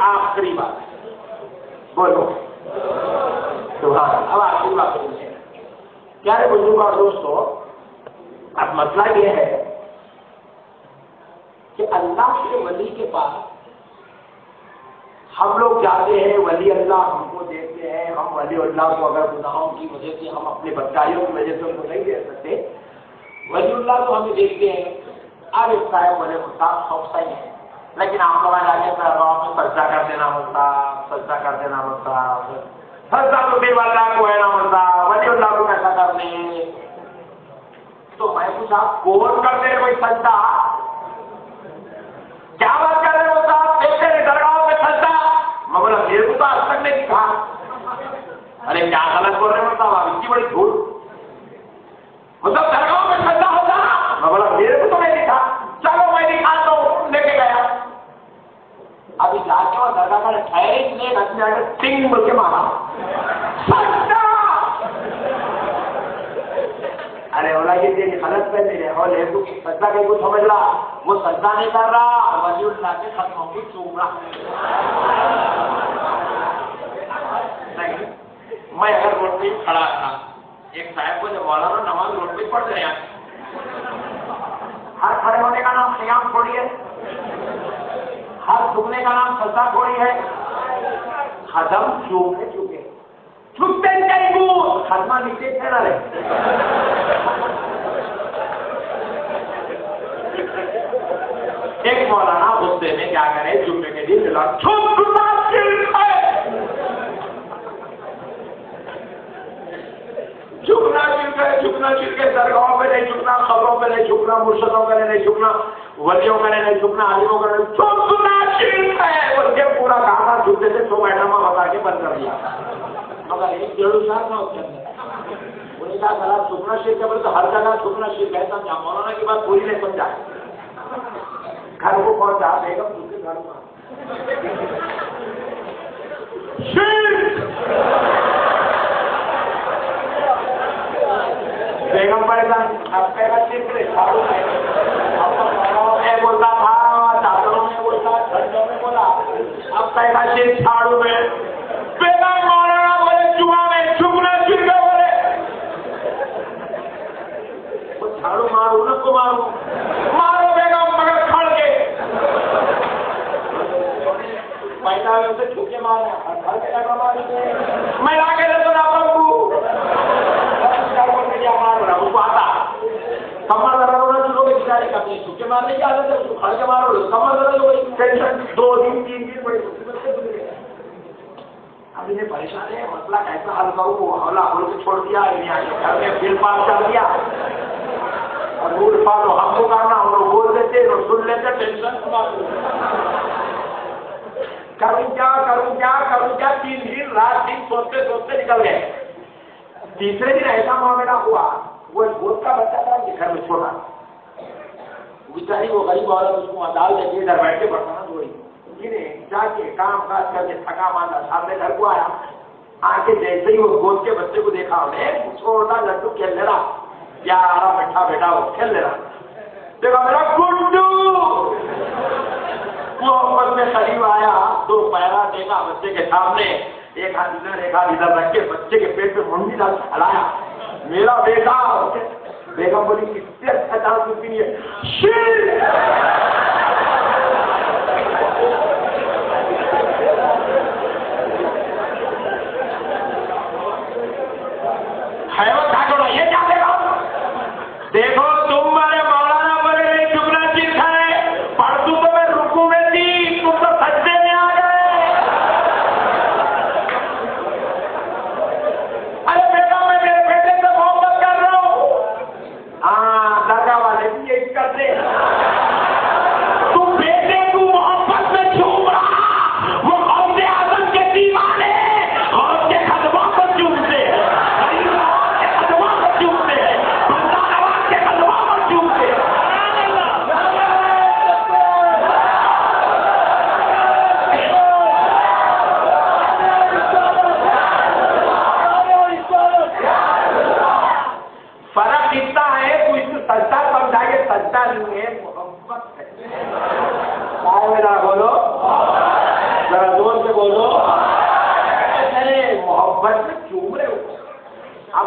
آخری بات بولو سبحان اللہ. اب آخری بات بولیں. پیارے بزرگ اور دوستو، اب مسئلہ یہ ہے کہ اللہ کے ولی کے پاس ہم لوگ جاتے ہیں، ولی اللہ ہم کو دیکھتے ہیں. ہم ولی اللہ کو اگر گناہوں کی وجہ سے، ہم اپنے بدکاریوں کی وجہ سے ان کو نہیں دے سکتے، ولی اللہ کو ہمیں دیکھتے ہیں. اب اس صاحب بولے مصطاف سب صحیح ہے، لیکن آپ لوگ جا کے سجدہ کر دینا ہوتا، سجدہ کر دینا ہوتا، سجدہ تو بے اللہ کو ہے نا ہوتا، ولی اللہ کو ایسا کرنے. تو میں پوچھا کون کرتے ہیں کوئی سجدہ؟ کیا بات کر رہے ہوتا دیکھتے ہیں درگاہوں میں سجدہ؟ میں بولا میرے کو تو آج تک نہیں دکھا. ارے کیا غلط بول رہے ہوتا آپ، اتنی بڑی دھول. مطلب درگاہوں میں سجدہ ہوتا؟ میں بولا میرے کو تو نہیں دکھا. چلو میں دکھاتا ہوں، لے کے گیا. ابھی جا کے اور درگاہ کا ٹھہرے اتنے گھنٹے آ کے ٹنگ بول کے مارا سجدہ. ارے بولا یہ غلط پہ نہیں رہے لے تو سجدہ کہیں کو سمجھ رہا، وہ سجدہ نہیں کر رہا، ولی اللہ کے قدموں کو چوم رہا. نہیں، میں اگر روڈ پہ کھڑا تھا، ایک صاحب کو جب مولانا نماز روڈ پہ پڑھ رہے ہیں، ہر کھڑے ہونے کا نام قیام تھوڑی ہے، ہر جھکنے کا نام سجدہ تھوڑی ہے. قدم چومے چکے چھپتے کئی کو خدمہ نیچے سے نہ رہے. ایک مولانا غصے میں کیا کرے، جمعے کے دن ملا جھکنا شرک ہے. جھکنا شرک ہے، جھکنا شرک ہے. درگاہوں پہ نہیں جھکنا، خبروں پہ نہیں جھکنا، مرشدوں کا نہیں جھکنا، ولیوں کا نہیں جھکنا، عالموں کا نہیں جھکنا شرک ہے. بول کے پورا کہاں جھکتے تھے 100 ایٹما بتا کے بند کر دیا. مگر ایک 1.5 سال تھا اس کے اندر. انہوں نے کہا غلط جھکنا شرک ہے، بولے تو ہر جگہ جھکنا شرک ہے. سمجھا مولانا کی بات پوری نہیں سمجھا. گھر کو پہنچا بیگم جھک کے گھر میں بیگم پریشان بولتا تھا، چادروں میں بولتا، ٹھنڈوں میں بولا، اب پہلا شیر چھاڑو میں. بیگم مولانا بولے جمعہ میں جھکنا شرک ہے. بولے وہ جھاڑو مارو نہ کو مارو، مارو بیگم مگر کھڑ کے. پیدا میں اسے چھوکے مارا، کھڑ کے لگا ماری. میں لا کے دیتا نا پربھو اس کو آتا کمر درد ہونا جو لوگ اشارے کرتے ہیں، چھوکے مارنے کی عادت ہے، اس کو کھڑ کے مارو کمر درد ہو گئی. ٹینشن 2 دن 3 دن بڑی مصیبت سے گزرے. اب انہیں پریشان ہے، مسئلہ کیسا حل کروں؟ وہ حوالہ بول کے چھوڑ دیا، گھر میں بل پاس کر دیا. اور روڈ پاس ہم کو کرنا، ہم لوگ بول دیتے اور سن لیتے. ٹینشن کروں کیا کروں کیا کروں کیا. 3 دن رات دن سوچتے سوچتے نکل گئے. تیسرے دن ایسا معاملہ ہوا، وہ ایک گود کا بچہ تھا گھر میں چھوٹا، بیچاری وہ غریب عورت اس کو دال دے کے ادھر بیٹھ کے برتنا دھوئی. جا کے کام کاج کر کے تھکا ماندہ سامنے گھر کو آیا. آ کے جیسے ہی وہ گود کے بچے کو دیکھا، انہیں چھوٹا لڈو کھیل لے رہا، پیارا میٹھا بیٹا وہ کھیل لے رہا. دیکھا میرا گڈو محبت میں قریب آیا، 2 پیرا دیکھا بچے کے سامنے، ایک ہاتھ ادھر ایک ہاتھ ادھر رکھ کے بچے کے پیٹ پہ منڈی ڈال کے ہلایا. میرا بیٹا. بیگم بولی کس سے اچھا ڈانس سنتی ہے. حیوان کھا چھوڑا، یہ کیا دے گا؟ دیکھو تم ہمارے مولانا بولے چکنا چیز ہے، پرسوں تو میں رکو میں تھی، تم تو سجدے میں آ گئے. ارے بیٹا میں میرے بیٹے سے محبت کر رہا ہوں. ہاں درگاہ والے بھی یہی کرتے. تم بیٹے کو محبت میں چھوم رہا، وہ غوث اعظم کے دیوانے غوث کے قدموں کو چومتے ہیں، سجدہ سمجھائیے. سجدہ نہیں ہے، محبت ہے. بولو ذرا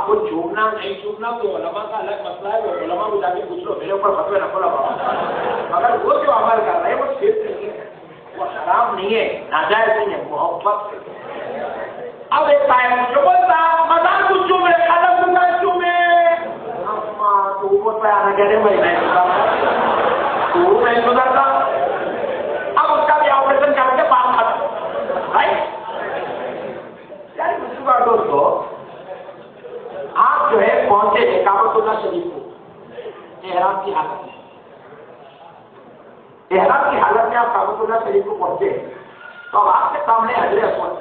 کو چومنا نہیں چومنا تو علماء کا الگ مسئلہ ہے، وہ علماء کو جا کے پوچھ لو، میرے اوپر فتوی نہ کھولا بابا، مگر وہ جو عمل کر رہے ہیں وہ صرف نہیں ہے، وہ حرام نہیں ہے، ناجائز نہیں ہے، محبت سے۔ اب ایک صاحب جو بولتا مزار کو چومے قدم کو نہ چومے، اما تو اوپر پہ آنا کہہ رہے بھائی میں گزرتا، اب اس کا بھی آپریشن کر کے بات ختم، رائٹ؟ یعنی مسلمان دوستو، آپ جو ہے پہنچے ہیں کعبۃ اللہ شریف کو احرام کی حالت میں، احرام کی حالت میں آپ کعبۃ اللہ شریف کو پہنچے تو اب آپ کے سامنے حجر اسود،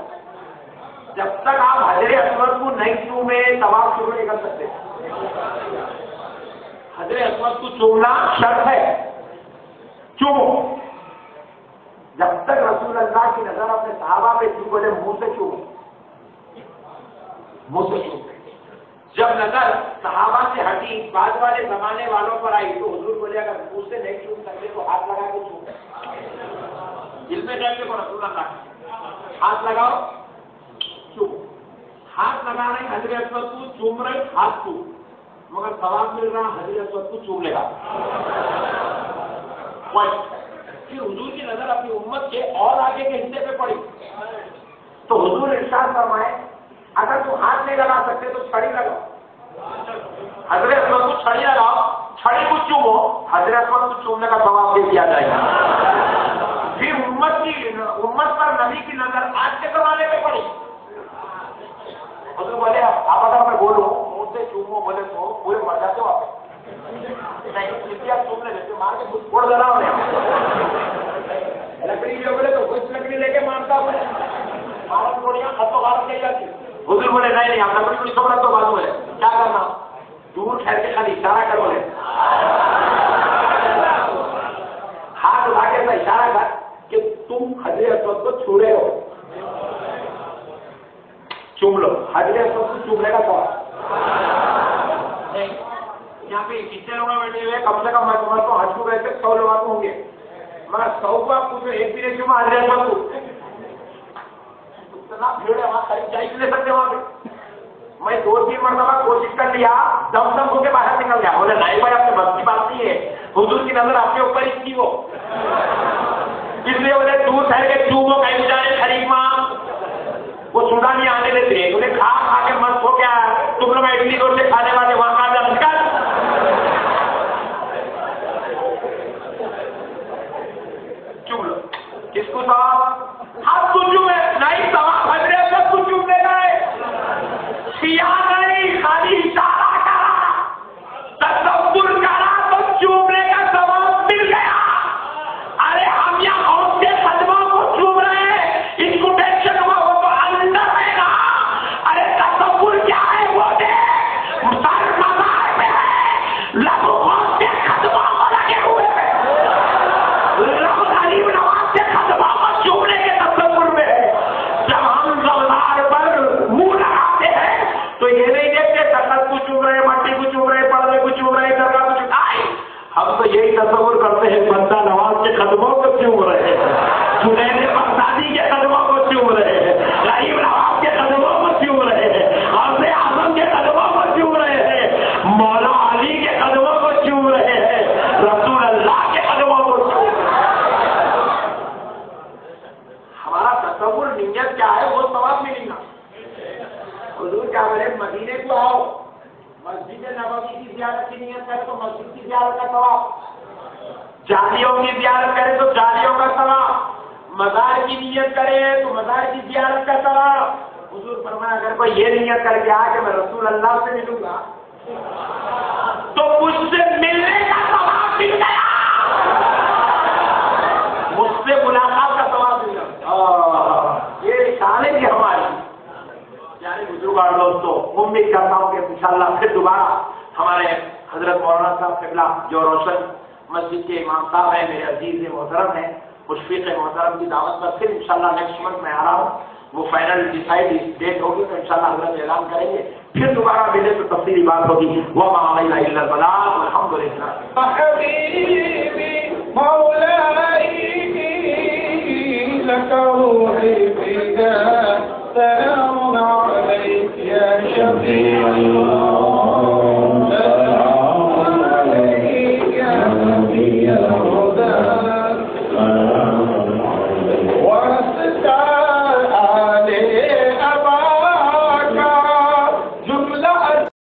جب تک آپ حجر اسود کو نہیں چومے طواف شروع نہیں کر سکتے۔ حجر اسود کو چومنا شرط ہے، چومو، جب تک رسول اللہ کی نظر اپنے صحابہ پہ کیوں بولے منہ سے چومو، منہ سے چومو۔ جب نظر صحابہ سے ہٹی بعد والے زمانے والوں پر آئی تو حضور بولے اگر منہ سے نہیں چوم سکتے تو ہاتھ لگا کے چوم، دل میں ڈر کے کو رسول اللہ ہاتھ لگاؤ چوم، ہاتھ لگا رہے حجر اسود کو چوم رہے ہاتھ کو، مگر ثواب مل رہا حجر اسود کو چوم لے گا۔ پھر حضور کی نظر اپنی امت کے اور آگے کے حصے پہ پڑی تو حضور ارشاد فرمائے اگر تم ہاتھ نہیں لگا سکتے تو چھڑی لگاؤ، حضر اسود کو چھڑی لگاؤ، چھڑی کو چومو، حضر اسود کو چومنے کا ثواب دے دیا جائے گا۔ پھر امت پر نبی کی نظر آج کے زمانے میں پڑی، حضور بولے آپ اگر میں بولوں منہ سے چومو بولے تو پورے مر جاتے ہو آپ، نہیں چوم لے لیتے مار کے چھوڑ دے رہا ہوں، لکڑی بھی بولے تو کچھ لکڑی لے کے مارتا بولے مارت گوڑیاں خطوں غارت نہیں جاتی، حضور بولے نہیں آپ لکڑی کو چھوڑا تو بات بولے کیا کرنا، دور ٹھہر کے خالی اشارہ کر بولے، ہاتھ اٹھا کے اشارہ کر کہ تم حجر اسود کو چھوڑے ہو، چوم لو، حجر اسود کو چومنے کا سوال یہاں پہ کتنے لوگ بیٹھے ہوئے کم سے کم میں سمجھتا ہوں حج کو گئے تھے 100 لوگ ہوں گے، مگر 100 کو آپ پوچھو ایک بھی نہیں چوما حجر اسود کو، اتنا بھیڑ ہے وہاں قریب جا ہی نہیں سکتے وہاں پہ، میں 2-3 مرتبہ کوشش کر لیا دم دم ہو کے باہر نکل گیا، بولے نہیں بھائی آپ کے بس کی بات نہیں ہے، حضور کی نظر آپ کے اوپر ہی تھی وہ، اس لیے بولے دور ٹھہر کے چومو کہیں جائے خریف ماں، وہ چوڑا نہیں آنے دیتے، انہیں کھا کھا کے مست ہو گیا، تم لوگ اڈلی ڈوسے کھانے والے وہاں کا جب نکل چوم لو، کس کو ثواب ہاتھ کو چومے نہیں ثواب حجر اسود کو چومنے کا ہے، سیاہ نہیں خالی اشارہ کرا تصور کرا تو چومنے کا ثواب مل گیا۔ ارے ہم یہاں اور کے قدموں کو چوم رہے ہیں، اس کو ٹینشن ہوا وہ تو اندر رہے گا، ارے تصور کیا ہے وہ دے سر مزار میں ہے، لب غوث کے قدموں کو لگے ہوئے ہیں، لب غریب نواز کے قدموں کو چومنے کے تصور میں ہے، جب ہم زوزار پر منہ لگاتے ہیں تو یہ نہیں دیکھتے تخت کو چوم رہے، مٹی کو چوم رہے، پردے کو چوم رہے، درگاہ کو چوم رہے، ہم تو یہی تصور کرتے ہیں بندہ نواز کے قدموں کو چوم رہے ہیں، جنید بغدادی کے قدموں کو چوم رہے ہیں، غریب نواز کے قدموں کو چوم رہے ہیں، غوث اعظم کے قدموں کو چوم رہے ہیں، مولا علی کے قدموں کو چوم رہے ہیں، رسول اللہ کے قدموں کو چوم رہے ہیں۔ ہمارا تصور نیت کیا ہے وہ ثواب ملے گا۔ حضور کیا بولے مدینے کو آؤ، مسجد نبوی کی زیارت کی نیت کرے تو مسجد کی زیارت کا ثواب، جالیوں کی زیارت کرے تو جالیوں کا ثواب، مزار کی نیت کرے تو مزار کی زیارت کا ثواب۔ حضور فرمایا اگر کوئی یہ نیت کر کے آ کہ میں رسول اللہ سے ملوں گا تو مجھ سے ملنے کا ثواب مل گیا، مجھ سے ملاقات کا ثواب مل گیا۔ یہ شان ہے ہماری یعنی بزرگوار دوستوں، امید کرتا ہوں کہ انشاءاللہ پھر دوبارہ ہمارے حضرت مولانا صاحب قبلہ جو روشن مسجد کے امام صاحب ہیں، میرے عزیز محترم ہیں، مشفق محترم کی دعوت پر پھر انشاءاللہ نیکسٹ منتھ میں آ رہا ہوں، وہ فائنل ڈیسائیڈ ڈیٹ ہوگی تو انشاءاللہ حضرت اعلان کریں گے، پھر دوبارہ ملے تو تفصیلی بات ہوگی۔ وما علینا الا البلاغ والحمدللہ۔ لك روحي فداء سلام عليك يا شفیع اللہ